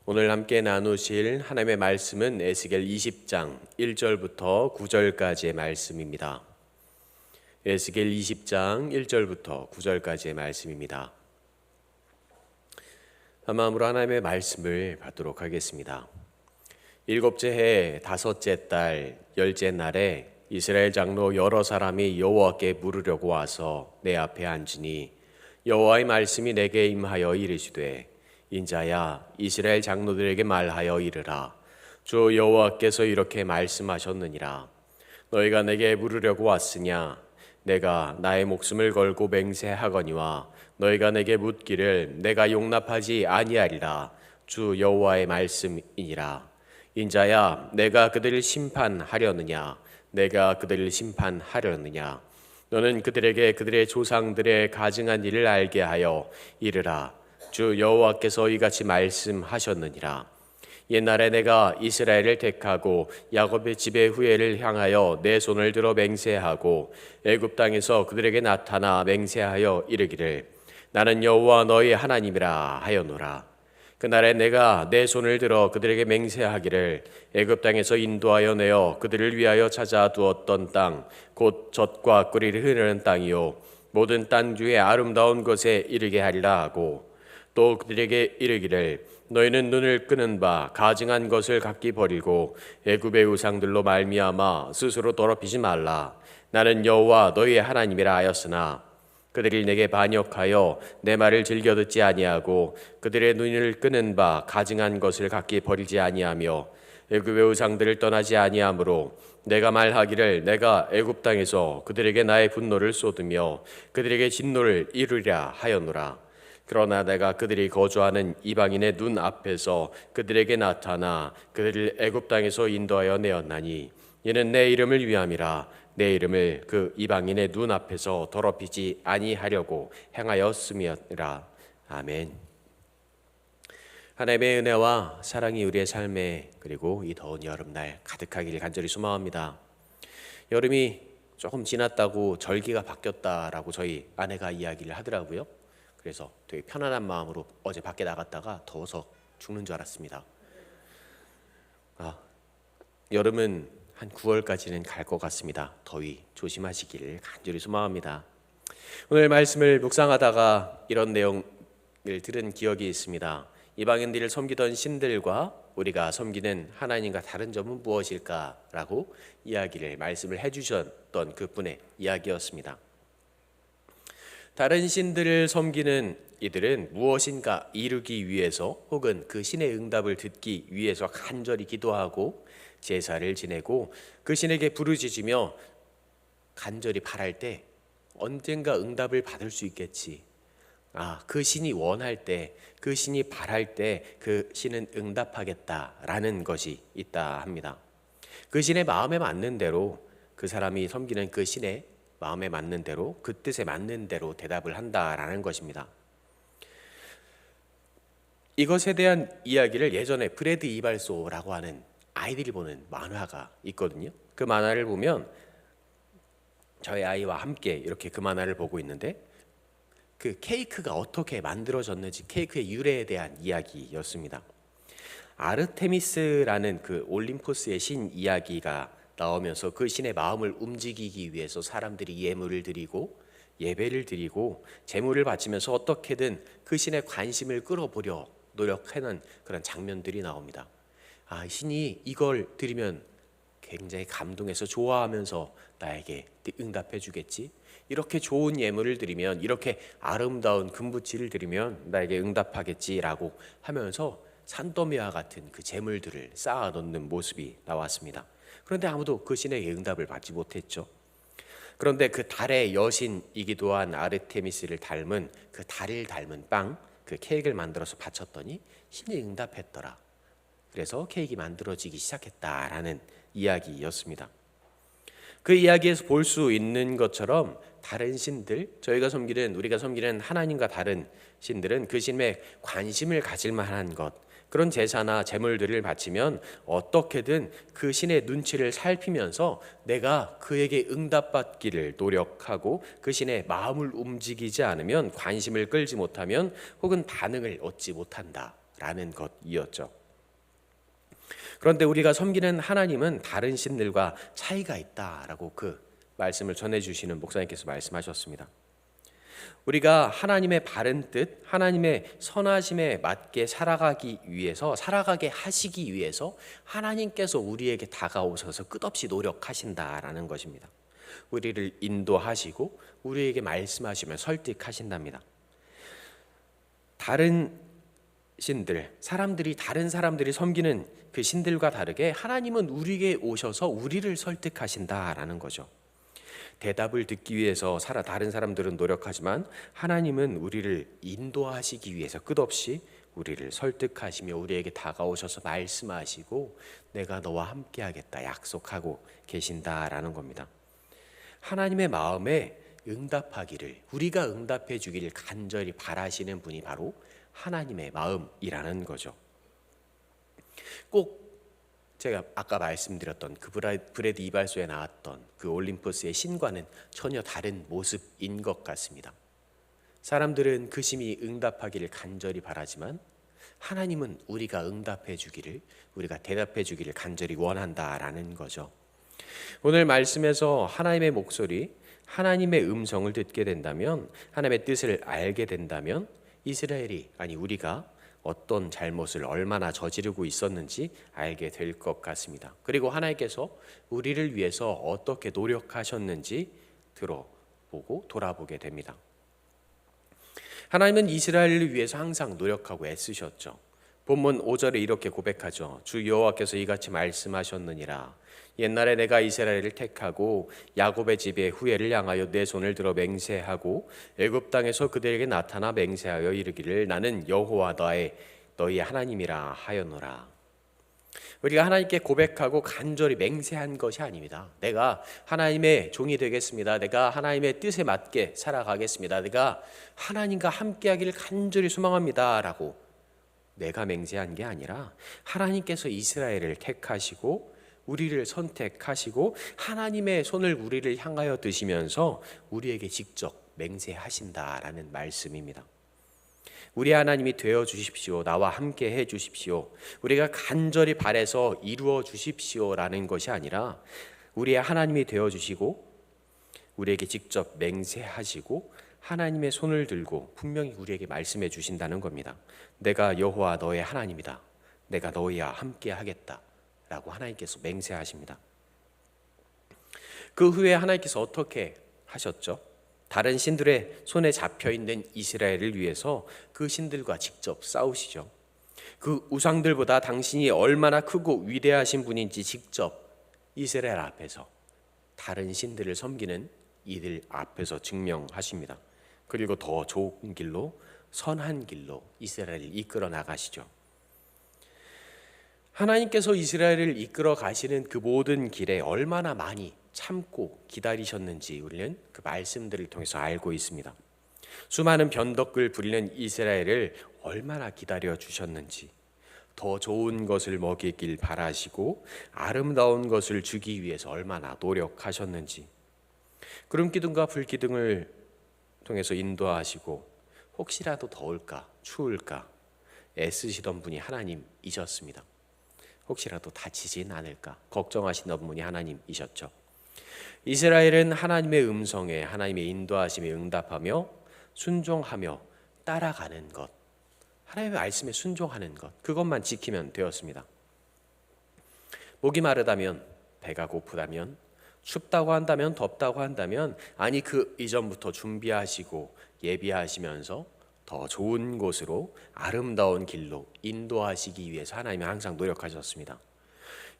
오늘 함께 나누실 하나님의 말씀은 에스겔 20장 1절부터 9절까지의 말씀입니다. 에스겔 20장 1절부터 9절까지의 말씀입니다. 한 마음으로 하나님의 말씀을 받도록 하겠습니다. 일곱째 해 다섯째 달 열째 날에 이스라엘 장로 여러 사람이 여호와께 물으려고 와서 내 앞에 앉으니 여호와의 말씀이 내게 임하여 이르시되 인자야 이스라엘 장로들에게 말하여 이르라. 주 여호와께서 이렇게 말씀하셨느니라. 너희가 내게 물으려고 왔으냐 내가 나의 목숨을 걸고 맹세하거니와 너희가 내게 묻기를 내가 용납하지 아니하리라. 주 여호와의 말씀이니라. 인자야 내가 그들을 심판하려느냐 내가 그들을 심판하려느냐 너는 그들에게 그들의 조상들의 가증한 일을 알게 하여 이르라. 주 여호와께서 이같이 말씀하셨느니라. 옛날에 내가 이스라엘을 택하고 야곱의 집의 후예를 향하여 내 손을 들어 맹세하고 애굽 땅에서 그들에게 나타나 맹세하여 이르기를 나는 여호와 너희 하나님이라 하였노라. 그날에 내가 내 손을 들어 그들에게 맹세하기를 애굽 땅에서 인도하여 내어 그들을 위하여 찾아두었던 땅 곧 젖과 꿀이 흐르는 땅이요 모든 땅 중에 아름다운 곳에 이르게 하리라 하고 또 그들에게 이르기를 너희는 눈을 끄는 바 가증한 것을 각기 버리고 애굽의 우상들로 말미암아 스스로 더럽히지 말라. 나는 여호와 너희의 하나님이라 하였으나 그들이 내게 반역하여 내 말을 즐겨 듣지 아니하고 그들의 눈을 끄는 바 가증한 것을 각기 버리지 아니하며 애굽의 우상들을 떠나지 아니하므로 내가 말하기를 내가 애굽 땅에서 그들에게 나의 분노를 쏟으며 그들에게 진노를 이루리라 하였노라. 그러나 내가 그들이 거주하는 이방인의 눈 앞에서 그들에게 나타나 그들을 애굽 땅에서 인도하여 내었나니 이는 내 이름을 위함이라. 내 이름을 그 이방인의 눈 앞에서 더럽히지 아니하려고 행하였음이니라. 아멘. 하나님의 은혜와 사랑이 우리의 삶에 그리고 이 더운 여름날 가득하기를 간절히 소망합니다. 여름이 조금 지났다고 절기가 바뀌었다라고 저희 아내가 이야기를 하더라고요. 그래서 되게 편안한 마음으로 어제 밖에 나갔다가 더워서 죽는 줄 알았습니다. 여름은 한 9월까지는 갈 것 같습니다. 더위 조심하시기를 간절히 소망합니다. 오늘 말씀을 묵상하다가 이런 내용을 들은 기억이 있습니다. 이방인들을 섬기던 신들과 우리가 섬기는 하나님과 다른 점은 무엇일까라고 말씀을 해주셨던 그분의 이야기였습니다. 다른 신들을 섬기는 이들은 무엇인가 이루기 위해서 혹은 그 신의 응답을 듣기 위해서 간절히 기도하고 제사를 지내고 그 신에게 부르짖으며 간절히 바랄 때 언젠가 응답을 받을 수 있겠지. 그 신이 원할 때, 그 신이 바랄 때 그 신은 응답하겠다라는 것이 있다 합니다. 그 신의 마음에 맞는 대로 그 사람이 섬기는 그 신의 마음에 맞는 대로 그 뜻에 맞는 대로 대답을 한다라는 것입니다. 이것에 대한 이야기를 예전에 브래드 이발소라고 하는 아이들이 보는 만화가 있거든요. 그 만화를 보면 저희 아이와 함께 이렇게 그 만화를 보고 있는데 그 케이크가 어떻게 만들어졌는지 케이크의 유래에 대한 이야기였습니다. 아르테미스라는 그 올림포스의 신 이야기가 나오면서 그 신의 마음을 움직이기 위해서 사람들이 예물을 드리고 예배를 드리고 제물을 바치면서 어떻게든 그 신의 관심을 끌어보려 노력하는 그런 장면들이 나옵니다. 신이 이걸 드리면 굉장히 감동해서 좋아하면서 나에게 응답해 주겠지. 이렇게 좋은 예물을 드리면 이렇게 아름다운 금붙이를 드리면 나에게 응답하겠지라고 하면서 산더미와 같은 그 제물들을 쌓아 놓는 모습이 나왔습니다. 그런데 아무도 그 신에게 응답을 받지 못했죠. 그런데 그 달의 여신이기도 한 아르테미스를 닮은 그 달을 닮은 빵, 그 케이크를 만들어서 바쳤더니 신이 응답했더라. 그래서 케이크가 만들어지기 시작했다라는 이야기였습니다. 그 이야기에서 볼 수 있는 것처럼 다른 신들, 우리가 섬기는 하나님과 다른 신들은 그 신에 관심을 가질 만한 것, 그런 제사나 제물들을 바치면 어떻게든 그 신의 눈치를 살피면서 내가 그에게 응답받기를 노력하고 그 신의 마음을 움직이지 않으면 관심을 끌지 못하면 혹은 반응을 얻지 못한다 라는 것이었죠. 그런데 우리가 섬기는 하나님은 다른 신들과 차이가 있다라고 그 말씀을 전해주시는 목사님께서 말씀하셨습니다. 우리가 하나님의 바른 뜻, 하나님의 선하심에 맞게 살아가게 하시기 위해서 하나님께서 우리에게 다가오셔서 끝없이 노력하신다라는 것입니다. 우리를 인도하시고 우리에게 말씀하시며 설득하신답니다. 다른 신들, 다른 사람들이 섬기는 그 신들과 다르게 하나님은 우리에게 오셔서 우리를 설득하신다라는 거죠. 대답을 듣기 위해서 다른 사람들은 노력하지만 하나님은 우리를 인도하시기 위해서 끝없이 우리를 설득하시며 우리에게 다가오셔서 말씀하시고 내가 너와 함께하겠다 약속하고 계신다라는 겁니다. 하나님의 마음에 응답하기를, 우리가 응답해 주기를 간절히 바라시는 분이 바로 하나님의 마음이라는 거죠. 꼭 제가 아까 말씀드렸던 그 브래드 이발소에 나왔던 그 올림푸스의 신과는 전혀 다른 모습인 것 같습니다. 사람들은 그 심히 응답하기를 간절히 바라지만 하나님은 우리가 응답해 주기를, 우리가 대답해 주기를 간절히 원한다라는 거죠. 오늘 말씀에서 하나님의 목소리, 하나님의 음성을 듣게 된다면, 하나님의 뜻을 알게 된다면 우리가 어떤 잘못을 얼마나 저지르고 있었는지 알게 될 것 같습니다. 그리고 하나님께서 우리를 위해서 어떻게 노력하셨는지 들어보고 돌아보게 됩니다. 하나님은 이스라엘을 위해서 항상 노력하고 애쓰셨죠. 본문 5절에 이렇게 고백하죠. 주 여호와께서 이같이 말씀하셨느니라. 옛날에 내가 이스라엘을 택하고 야곱의 집에 후회를 향하여 내 손을 들어 맹세하고 애굽 땅에서 그들에게 나타나 맹세하여 이르기를 나는 여호와 너희 하나님이라 하였노라. 우리가 하나님께 고백하고 간절히 맹세한 것이 아닙니다. 내가 하나님의 종이 되겠습니다. 내가 하나님의 뜻에 맞게 살아가겠습니다. 내가 하나님과 함께하기를 간절히 소망합니다 라고 내가 맹세한 게 아니라 하나님께서 이스라엘을 택하시고 우리를 선택하시고 하나님의 손을 우리를 향하여 드시면서 우리에게 직접 맹세하신다라는 말씀입니다. 우리 하나님이 되어 주십시오. 나와 함께 해 주십시오. 우리가 간절히 바라서 이루어 주십시오라는 것이 아니라 우리의 하나님이 되어 주시고 우리에게 직접 맹세하시고 하나님의 손을 들고 분명히 우리에게 말씀해 주신다는 겁니다. 내가 여호와 너의 하나님이다. 내가 너희와 함께 하겠다 라고 하나님께서 맹세하십니다. 그 후에 하나님께서 어떻게 하셨죠? 다른 신들의 손에 잡혀있는 이스라엘을 위해서 그 신들과 직접 싸우시죠. 그 우상들보다 당신이 얼마나 크고 위대하신 분인지 직접 이스라엘 앞에서 다른 신들을 섬기는 이들 앞에서 증명하십니다. 그리고 더 좋은 길로, 선한 길로 이스라엘을 이끌어 나가시죠. 하나님께서 이스라엘을 이끌어 가시는 그 모든 길에 얼마나 많이 참고 기다리셨는지 우리는 그 말씀들을 통해서 알고 있습니다. 수많은 변덕을 부리는 이스라엘을 얼마나 기다려 주셨는지, 더 좋은 것을 먹이길 바라시고 아름다운 것을 주기 위해서 얼마나 노력하셨는지, 구름기둥과 불기둥을 통해서 인도하시고 혹시라도 더울까 추울까 애쓰시던 분이 하나님이셨습니다. 혹시라도 다치진 않을까 걱정하시던 분이 하나님이셨죠. 이스라엘은 하나님의 음성에, 하나님의 인도하심에 응답하며 순종하며 따라가는 것, 하나님의 말씀에 순종하는 것, 그것만 지키면 되었습니다. 목이 마르다면, 배가 고프다면, 춥다고 한다면, 덥다고 한다면, 아니 그 이전부터 준비하시고 예비하시면서 더 좋은 곳으로 아름다운 길로 인도하시기 위해서 하나님이 항상 노력하셨습니다.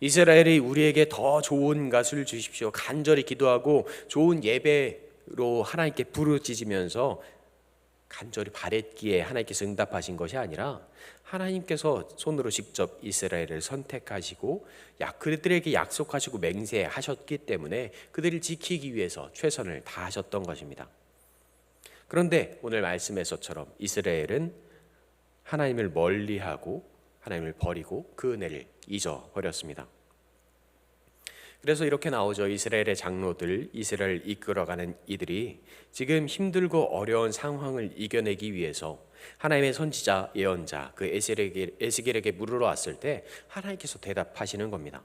이스라엘이 우리에게 더 좋은 것을 주십시오 간절히 기도하고 좋은 예배로 하나님께 부르짖으면서 간절히 바랬기에 하나님께서 응답하신 것이 아니라 하나님께서 손으로 직접 이스라엘을 선택하시고 그들에게 약속하시고 맹세하셨기 때문에 그들을 지키기 위해서 최선을 다하셨던 것입니다. 그런데 오늘 말씀에서처럼 이스라엘은 하나님을 멀리하고 하나님을 버리고 그 은혜를 잊어버렸습니다. 그래서 이렇게 나오죠. 이스라엘의 장로들, 이스라엘 이끌어가는 이들이 지금 힘들고 어려운 상황을 이겨내기 위해서 하나님의 선지자, 예언자 그 에스겔에게 물으러 왔을 때 하나님께서 대답하시는 겁니다.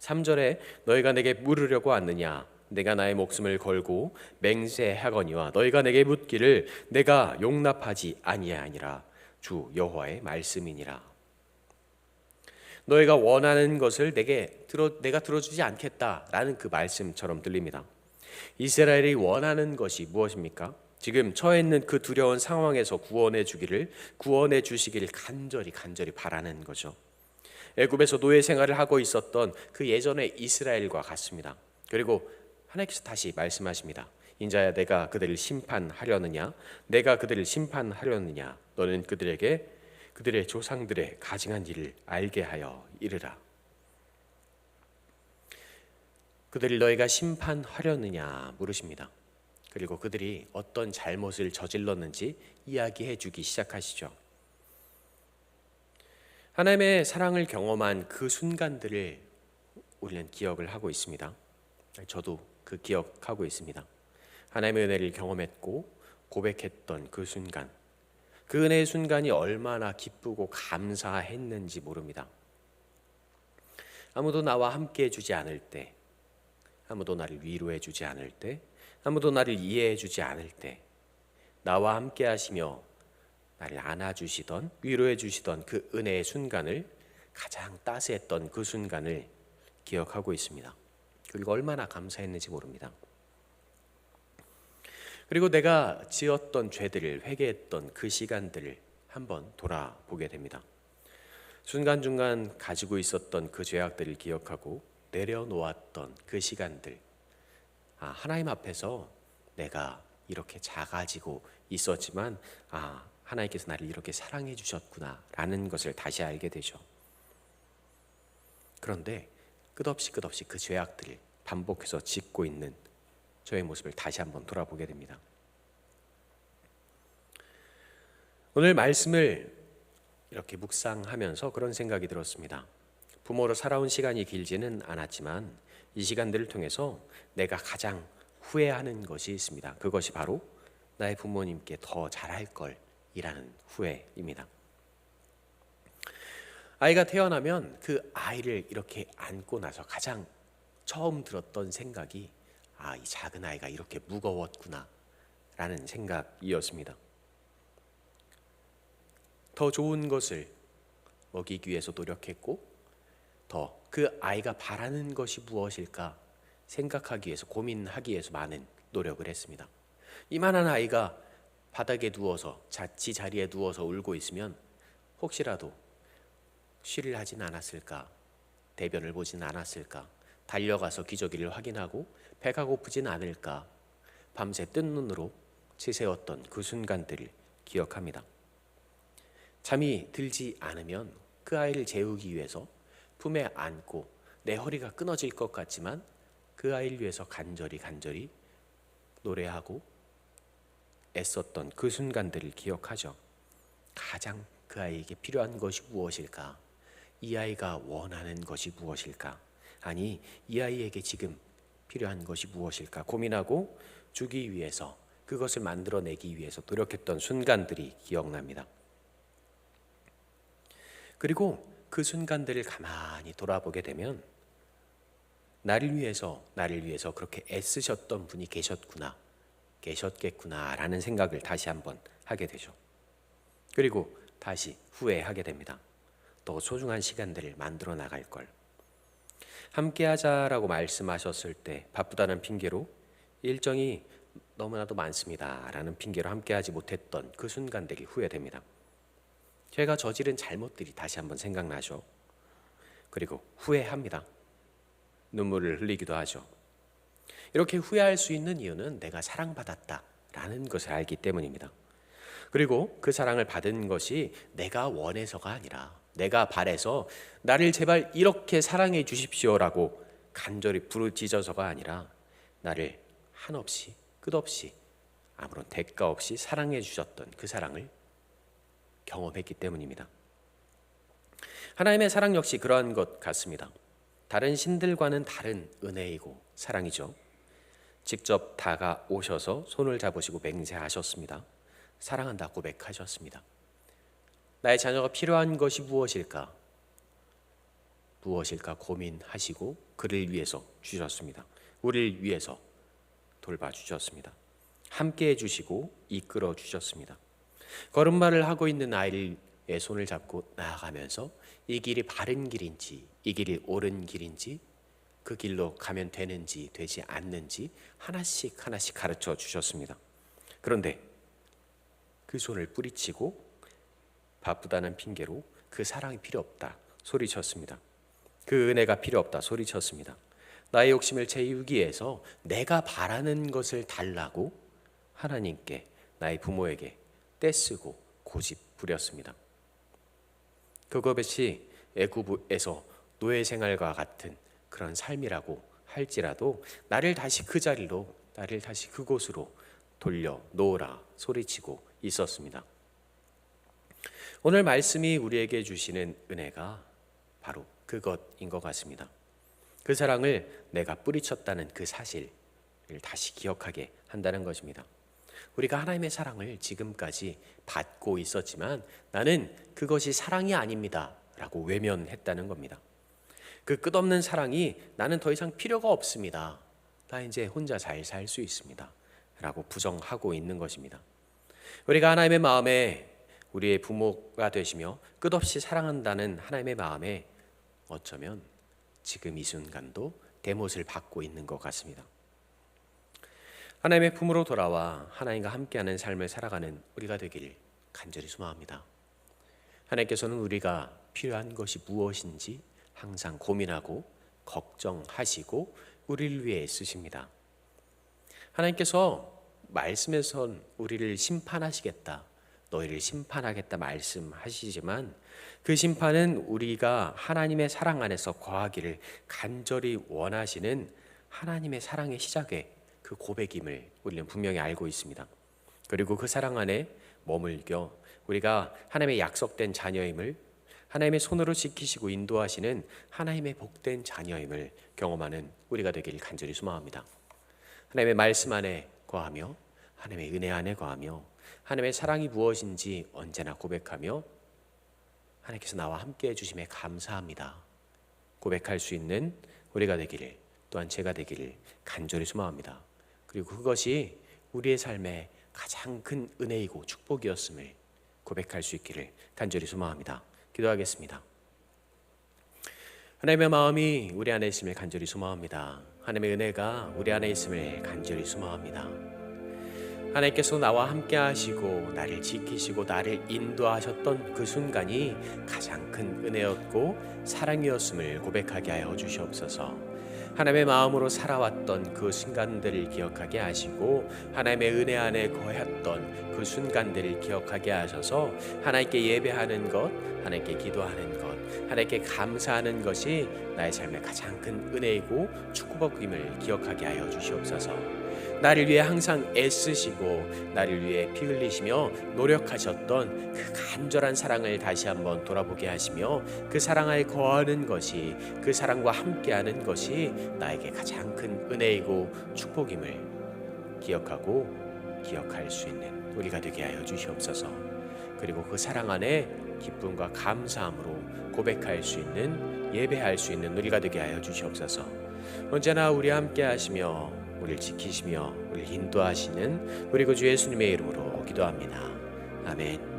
3절에 너희가 내게 물으려고 왔느냐? 내가 나의 목숨을 걸고 맹세하거니와 너희가 내게 묻기를 내가 용납하지 아니하니라. 주 여호와의 말씀이니라. 너희가 원하는 것을 내가 들어주지 않겠다라는 그 말씀처럼 들립니다. 이스라엘이 원하는 것이 무엇입니까? 지금 처해 있는 그 두려운 상황에서 구원해 주시기를 간절히 바라는 거죠. 애굽에서 노예 생활을 하고 있었던 그 예전의 이스라엘과 같습니다. 그리고 하나님께서 다시 말씀하십니다. 인자야, 내가 그들을 심판하려느냐? 내가 그들을 심판하려느냐? 너는 그들에게 그들의 조상들의 가증한 일을 알게 하여 이르라. 그들을 너희가 심판하려느냐 물으십니다. 그리고 그들이 어떤 잘못을 저질렀는지 이야기해 주기 시작하시죠. 하나님의 사랑을 경험한 그 순간들을 우리는 기억을 하고 있습니다. 저도 그 기억하고 있습니다. 하나님의 은혜를 경험했고 고백했던 그 순간, 그 은혜의 순간이 얼마나 기쁘고 감사했는지 모릅니다. 아무도 나와 함께 해주지 않을 때, 아무도 나를 위로해 주지 않을 때, 아무도 나를 이해해 주지 않을 때, 나와 함께 하시며 나를 안아주시던, 위로해 주시던 그 은혜의 순간을, 가장 따스했던 그 순간을 기억하고 있습니다. 그리고 얼마나 감사했는지 모릅니다. 그리고 내가 지었던 죄들을 회개했던 그 시간들을 한번 돌아보게 됩니다. 순간순간 가지고 있었던 그 죄악들을 기억하고 내려놓았던 그 시간들, 하나님 앞에서 내가 이렇게 작아지고 있었지만 하나님께서 나를 이렇게 사랑해 주셨구나 라는 것을 다시 알게 되죠. 그런데 끝없이 그 죄악들을 반복해서 짓고 있는 저의 모습을 다시 한번 돌아보게 됩니다. 오늘 말씀을 이렇게 묵상하면서 그런 생각이 들었습니다. 부모로 살아온 시간이 길지는 않았지만 이 시간들을 통해서 내가 가장 후회하는 것이 있습니다. 그것이 바로 나의 부모님께 더 잘할 걸이라는 후회입니다. 아이가 태어나면 그 아이를 이렇게 안고 나서 가장 처음 들었던 생각이 이 작은 아이가 이렇게 무거웠구나 라는 생각이었습니다. 더 좋은 것을 먹이기 위해서 노력했고 더 그 아이가 바라는 것이 무엇일까 생각하기 위해서, 고민하기 위해서 많은 노력을 했습니다. 이만한 아이가 바닥에 누워서 자리에 누워서 울고 있으면 혹시라도 쉬를 하진 않았을까, 대변을 보진 않았을까, 달려가서 기저귀를 확인하고 배가 고프진 않을까, 밤새 뜬 눈으로 지새웠던 그 순간들을 기억합니다. 잠이 들지 않으면 그 아이를 재우기 위해서 품에 안고 내 허리가 끊어질 것 같지만 그 아이를 위해서 간절히 노래하고 애썼던 그 순간들을 기억하죠. 가장 그 아이에게 필요한 것이 무엇일까? 이 아이가 원하는 것이 무엇일까? 아니, 이 아이에게 지금 필요한 것이 무엇일까? 고민하고 주기 위해서, 그것을 만들어내기 위해서 노력했던 순간들이 기억납니다. 그리고 그 순간들을 가만히 돌아보게 되면 나를 위해서 그렇게 애쓰셨던 분이 계셨겠구나 라는 생각을 다시 한번 하게 되죠. 그리고 다시 후회하게 됩니다. 더 소중한 시간들을 만들어 나갈 걸. 함께 하자라고 말씀하셨을 때 바쁘다는 핑계로 일정이 너무나도 많습니다 라는 핑계로 함께 하지 못했던 그 순간들이 후회됩니다. 제가 저지른 잘못들이 다시 한번 생각나죠. 그리고 후회합니다. 눈물을 흘리기도 하죠. 이렇게 후회할 수 있는 이유는 내가 사랑받았다라는 것을 알기 때문입니다. 그리고 그 사랑을 받은 것이 내가 원해서가 아니라, 내가 바래서 나를 제발 이렇게 사랑해 주십시오라고 간절히 부르짖어서가 아니라, 나를 한없이 끝없이 아무런 대가 없이 사랑해 주셨던 그 사랑을 경험했기 때문입니다. 하나님의 사랑 역시 그러한 것 같습니다. 다른 신들과는 다른 은혜이고 사랑이죠. 직접 다가오셔서 손을 잡으시고 맹세하셨습니다. 사랑한다 고백하셨습니다. 나의 자녀가 필요한 것이 무엇일까? 무엇일까 고민하시고 그를 위해서 주셨습니다. 우리를 위해서 돌봐주셨습니다. 함께해 주시고 이끌어 주셨습니다. 걸음마를 하고 있는 아이의 손을 잡고 나아가면서 이 길이 바른 길인지, 이 길이 옳은 길인지, 그 길로 가면 되는지 되지 않는지 하나씩 가르쳐 주셨습니다. 그런데 그 손을 뿌리치고 바쁘다는 핑계로 그 사랑이 필요 없다 소리쳤습니다. 그 은혜가 필요 없다 소리쳤습니다. 나의 욕심을 채우기 위해서 내가 바라는 것을 달라고 하나님께, 나의 부모에게 떼쓰고 고집 부렸습니다. 그것이 애굽에서 노예 생활과 같은 그런 삶이라고 할지라도 나를 다시 그 자리로, 나를 다시 그곳으로 돌려 놓으라 소리치고 있었습니다. 오늘 말씀이 우리에게 주시는 은혜가 바로 그것인 것 같습니다. 그 사랑을 내가 뿌리쳤다는 그 사실을 다시 기억하게 한다는 것입니다. 우리가 하나님의 사랑을 지금까지 받고 있었지만 나는 그것이 사랑이 아닙니다 라고 외면했다는 겁니다. 그 끝없는 사랑이 나는 더 이상 필요가 없습니다. 나 이제 혼자 잘 살 수 있습니다 라고 부정하고 있는 것입니다. 우리가 하나님의 마음에, 우리의 부모가 되시며 끝없이 사랑한다는 하나님의 마음에 어쩌면 지금 이 순간도 대못을 받고 있는 것 같습니다. 하나님의 품으로 돌아와 하나님과 함께하는 삶을 살아가는 우리가 되기를 간절히 소망합니다. 하나님께서는 우리가 필요한 것이 무엇인지 항상 고민하고 걱정하시고 우리를 위해 애쓰십니다. 하나님께서 말씀에선 우리를 심판하시겠다, 너희를 심판하겠다 말씀하시지만 그 심판은 우리가 하나님의 사랑 안에서 거하기를 간절히 원하시는 하나님의 사랑의 시작에 그 고백임을 우리는 분명히 알고 있습니다. 그리고 그 사랑 안에 머물겨 우리가 하나님의 약속된 자녀임을, 하나님의 손으로 지키시고 인도하시는 하나님의 복된 자녀임을 경험하는 우리가 되기를 간절히 소망합니다. 하나님의 말씀 안에 거하며 하나님의 은혜 안에 거하며 하나님의 사랑이 무엇인지 언제나 고백하며 하나님께서 나와 함께 해주심에 감사합니다 고백할 수 있는 우리가 되기를, 또한 제가 되기를 간절히 소망합니다. 그리고 그것이 우리의 삶의 가장 큰 은혜이고 축복이었음을 고백할 수 있기를 간절히 소망합니다. 기도하겠습니다. 하나님의 마음이 우리 안에 있음을 간절히 소망합니다. 하나님의 은혜가 우리 안에 있음을 간절히 소망합니다. 하나님께서 나와 함께 하시고 나를 지키시고 나를 인도하셨던 그 순간이 가장 큰 은혜였고 사랑이었음을 고백하게 하여 주시옵소서. 하나님의 마음으로 살아왔던 그 순간들을 기억하게 하시고 하나님의 은혜 안에 거했던 그 순간들을 기억하게 하셔서 하나님께 예배하는 것, 하나님께 기도하는 것, 하나님께 감사하는 것이 나의 삶의 가장 큰 은혜이고 축복임을 기억하게 하여 주시옵소서. 나를 위해 항상 애쓰시고 나를 위해 피 흘리시며 노력하셨던 그 간절한 사랑을 다시 한번 돌아보게 하시며 그 사랑 안에 거하는 것이, 그 사랑과 함께하는 것이 나에게 가장 큰 은혜이고 축복임을 기억하고 기억할 수 있는 우리가 되게 하여 주시옵소서. 그리고 그 사랑 안에 기쁨과 감사함으로 고백할 수 있는, 예배할 수 있는 우리가 되게 하여 주시옵소서. 언제나 우리 함께 하시며 우리를 지키시며 우리를 인도하시는 우리 구주 예수님의 이름으로 기도합니다. 아멘.